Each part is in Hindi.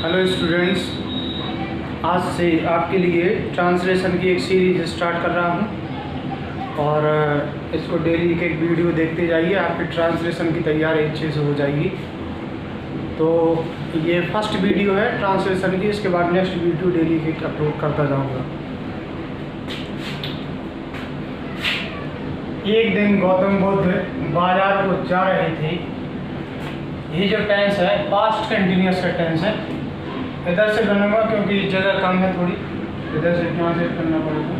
हेलो स्टूडेंट्स, आज से आपके लिए ट्रांसलेशन की एक सीरीज़ स्टार्ट कर रहा हूँ और इसको डेली एक वीडियो देखते जाइए। आपकी ट्रांसलेशन की तैयारी अच्छे से हो जाएगी। तो ये फर्स्ट वीडियो है ट्रांसलेशन की, इसके बाद नेक्स्ट वीडियो डेली एक अपलोड करता जाऊँगा। एक दिन गौतम बुद्ध बाजार को जा रहे थे। ये जो टेंस है पास्ट कंटिन्यूअस का टेंस है। इधर से बनूंगा क्योंकि जगह कम है थोड़ी, इधर से ट्रांसलेट करना पड़ेगा।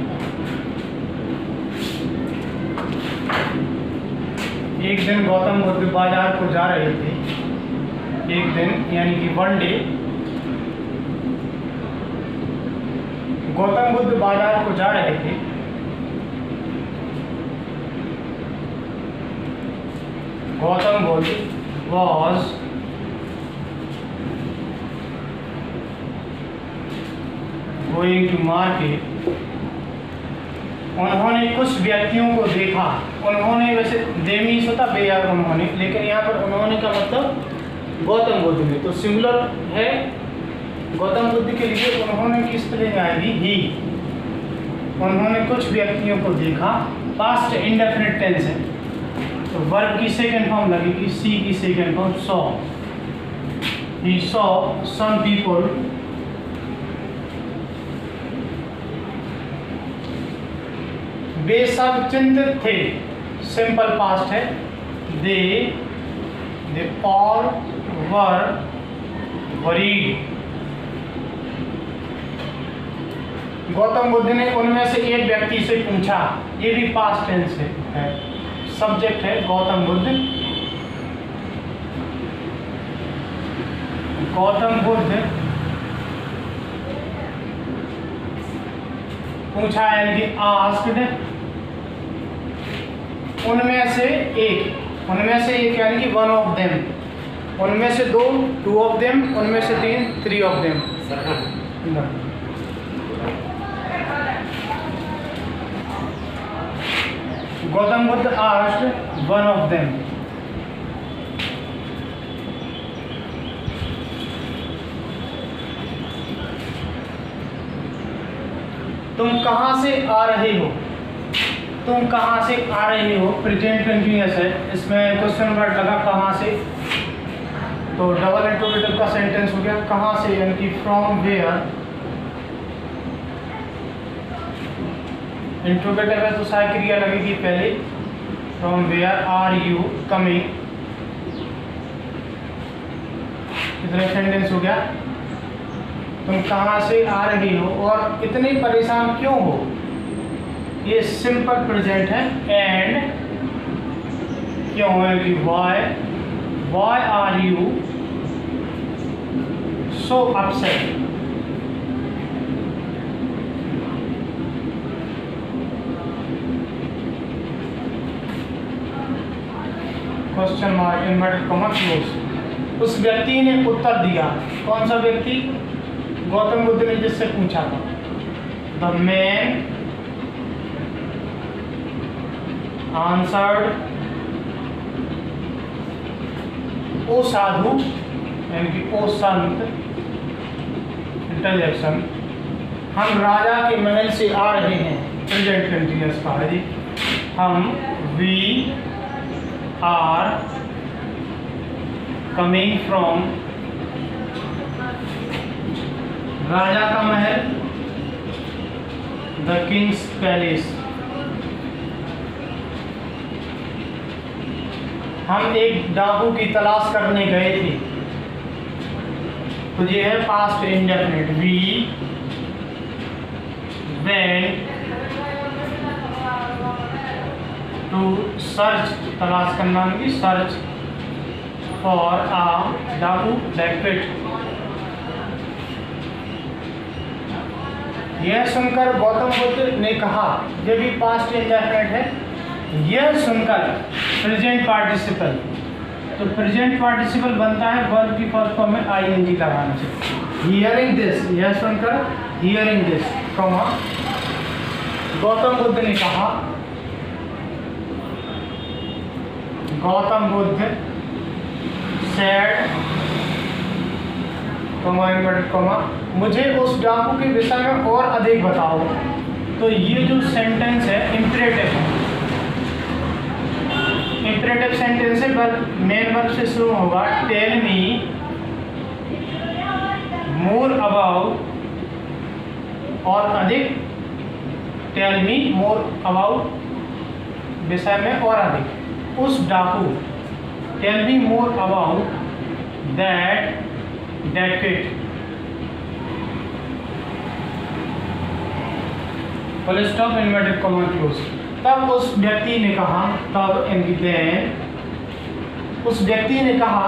एक दिन गौतम बुद्ध बाजार को जा रहे थे। एक दिन यानी कि वन डे गौतम बुद्ध बाजार को जा रहे थे। Gautam Buddha was going to market। उन्होंने कुछ व्यक्तियों को देखा। उन्होंने वैसे देमीस होता बेयार उन्होंने, लेकिन यहाँ पर उन्होंने का मतलब गौतम बुद्ध में, तो सिंगुलर है। गौतम बुद्ध के लिए उन्होंने किस तरह आएगी ही। उन्होंने कुछ व्यक्तियों को देखा, पास्ट इंडेफिनिट टेंस है, तो वर्ब की सेकेंड फॉर्म लगेगी, सी की second form saw. He saw some people वे सब चिंतित थे, सिंपल पास्ट है। They all were worried. Gautam Buddha ने उनमें से एक व्यक्ति से पूछा, ये भी पास्ट टेंस है। सब्जेक्ट है गौतम बुद्ध। गौतम बुद्ध पूछा यानी कि आस्क्ड। उनमें से एक यानी कि वन ऑफ देम। उनमें से दो, टू ऑफ देम। उनमें से तीन, three of them. Gautam Buddha asked one of them, तुम कहाँ से आ रहे हो? तुम कहाँ से आ रहे हो प्रेजेंट कंटिन्यूअस है। इसमें क्वेश्चन वर्ड लगा कहाँ से, तो डबल इंट्रोगेटिव का सेंटेंस हो गया। कहाँ से यानी कि फ्रॉम वेयर। इंट्रोगेटिव है तो सहायक क्रिया लगेगी पहले। From where are you coming, इतना सेंटेंस हो गया। तुम कहाँ से आ रही हो और इतने परेशान क्यों हो, ये सिंपल प्रेजेंट है। एंड क्यों है कि why are you so upset. Question mark inverted comma close. उस व्यक्ति ने उत्तर दिया। कौन सा व्यक्ति? गौतम बुद्ध ने जिससे पूछा था। द मैन आंसर्ड, ओ साधु यानी कि ओ संत। इंटरजेक्शन, हम राजा के महल से आ रहे हैं। प्रेजेंट कंटिन्यूअस का है। हम वी आर कमिंग फ्रॉम राजा का महल, द किंग्स पैलेस। हम एक डाकू की तलाश करने गए थे। तो ये है past indefinite. We went to search, तलाश करना की सर्च फॉर आ डाकू बैकपेट। यह सुनकर गौतम बुद्ध ने कहा, ये भी पास्ट इंडेफिनिट है। यह सुनकर प्रेजेंट पार्टिसिपल, तो प्रेजेंट पार्टिसिपल बनता है वर्ब की फर्स्ट फॉर्म में आईएनजी लगाने से। हियरिंग दिस, यह सुनकर hearing this, comma Gautam Buddha ने कहा। Gautam Buddha said comma inverted comma, मुझे उस डाकू के विषय में और अधिक बताओ। तो ये जो सेंटेंस है इम्परेटिव है, इम्परेटिव सेंटेंस है, मेन वर्ब से शुरू होगा। टेल मी मोर अबाउट, और अधिक, टेल मी मोर अबाउट विषय में और अधिक, उस डाकू, tell me more about that kid, full stop inverted comma close. तब उस व्यक्ति ने कहा, तब देन उस व्यक्ति ने कहा,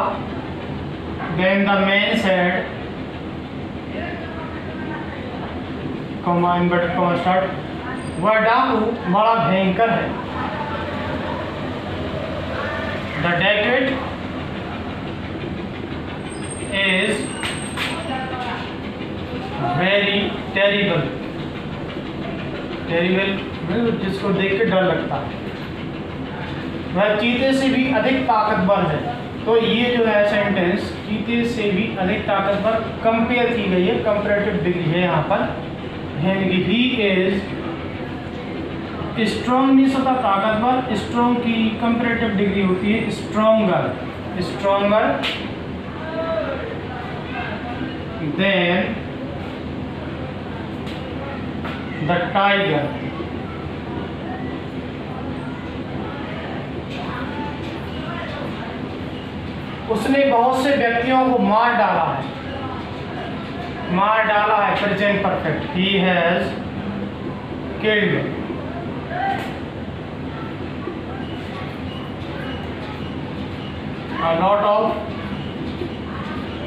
then the man said, comma inverted comma start, वह डाकू बड़ा भयंकर है। The dacoit is very terrible, terrible जिसको देख के डर लगता है, वह चीते से भी अधिक ताकतवर है। तो ये जो है सेंटेंस चीते से भी अधिक ताकतवर कंपेयर की गई है, कंपेरेटिव डिग्री है यहाँ पर। ही इज स्ट्रॉन्ग मीन्स होता ताकतवर, स्ट्रॉन्ग की कंपेरेटिव डिग्री होती है stronger, stronger than the tiger. उसने बहुत से व्यक्तियों को मार डाला है, मार डाला है present perfect, he has killed a lot of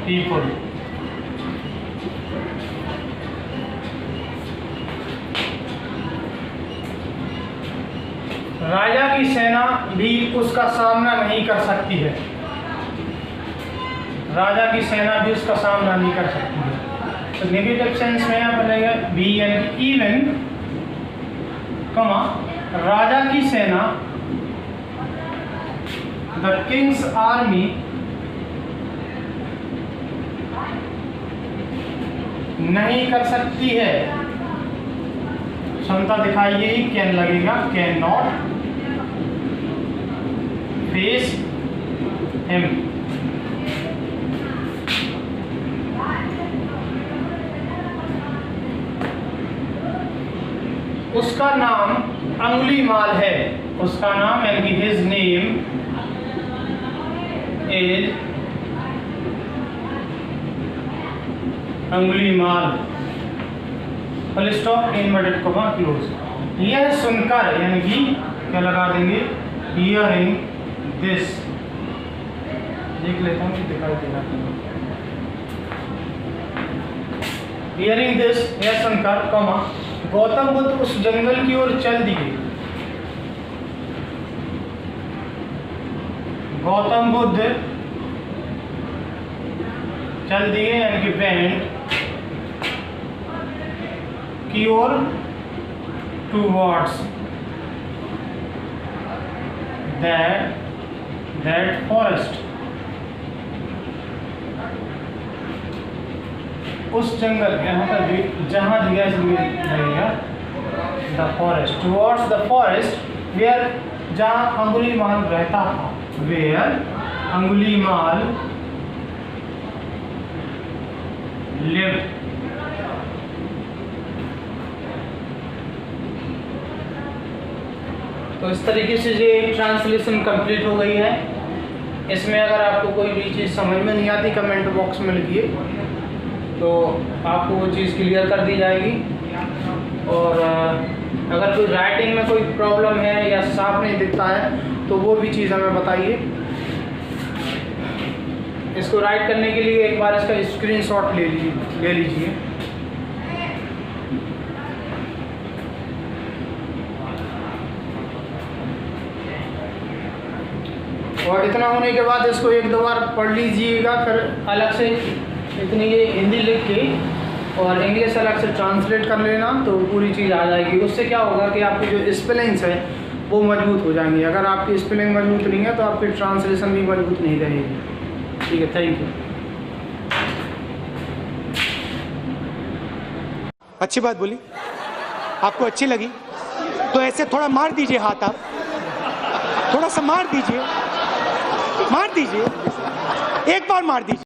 people। राजा की सेना भी उसका सामना नहीं कर सकती है, राजा की सेना भी उसका सामना नहीं कर सकती है। तो नेगेटिव सेंस में यहाँ बनेगा बी यानी इवन, कमा राजा की सेना, द किंग्स आर्मी नहीं कर सकती है, क्षमता दिखाइए, कैन लगेगा, कैन नॉट फेस हिम। उसका नाम अंगुलीमाल है, उसका नाम यानी his name is Angulimal, full stop inverted comma close. यह सुनकर यानी कि क्या लगा देंगे, हियरिंग दिस, देख लेता हूँ कि दिखाई देगा। हियरिंग दिस, यह सुनकर, कॉमा गौतम बुद्ध उस जंगल की ओर चल दिए, गौतम बुद्ध चल दिए यानी कि वेंट की ओर, टूवर्ड्स दैट फॉरेस्ट, उस जंगल, यहाँ पर भी जहाँ दिया लगेगा the forest, towards the forest where, जहाँ अंगुलीमाल रहता था, वेयर अंगुलीमाल लिव्ड। तो इस तरीके से ये ट्रांसलेशन कंप्लीट हो गई है। इसमें अगर आपको कोई भी चीज़ समझ में नहीं आती कमेंट बॉक्स में लिखिए, तो आपको वो चीज़ क्लियर कर दी जाएगी। और अगर कोई राइटिंग में कोई प्रॉब्लम है या साफ नहीं दिखता है तो वो भी चीज़ हमें बताइए। इसको राइट करने के लिए एक बार इसका स्क्रीनशॉट ले लीजिए। और इतना होने के बाद इसको एक दो बार पढ़ लीजिएगा, फिर अलग से इतनी ये हिंदी लिख के और इंग्लिश अलग से ट्रांसलेट कर लेना, तो पूरी चीज़ आ जाएगी। उससे क्या होगा कि आपकी जो स्पेलिंग्स है वो मजबूत हो जाएंगी। अगर आपकी स्पेलिंग मजबूत नहीं है तो आपकी ट्रांसलेशन भी मजबूत नहीं रहेगी। ठीक है, थैंक यू। अच्छी बात बोली, आपको अच्छी लगी तो ऐसे थोड़ा मार दीजिए हाथ, आप थोड़ा सा मार दीजिए, एक बार मार दीजिए।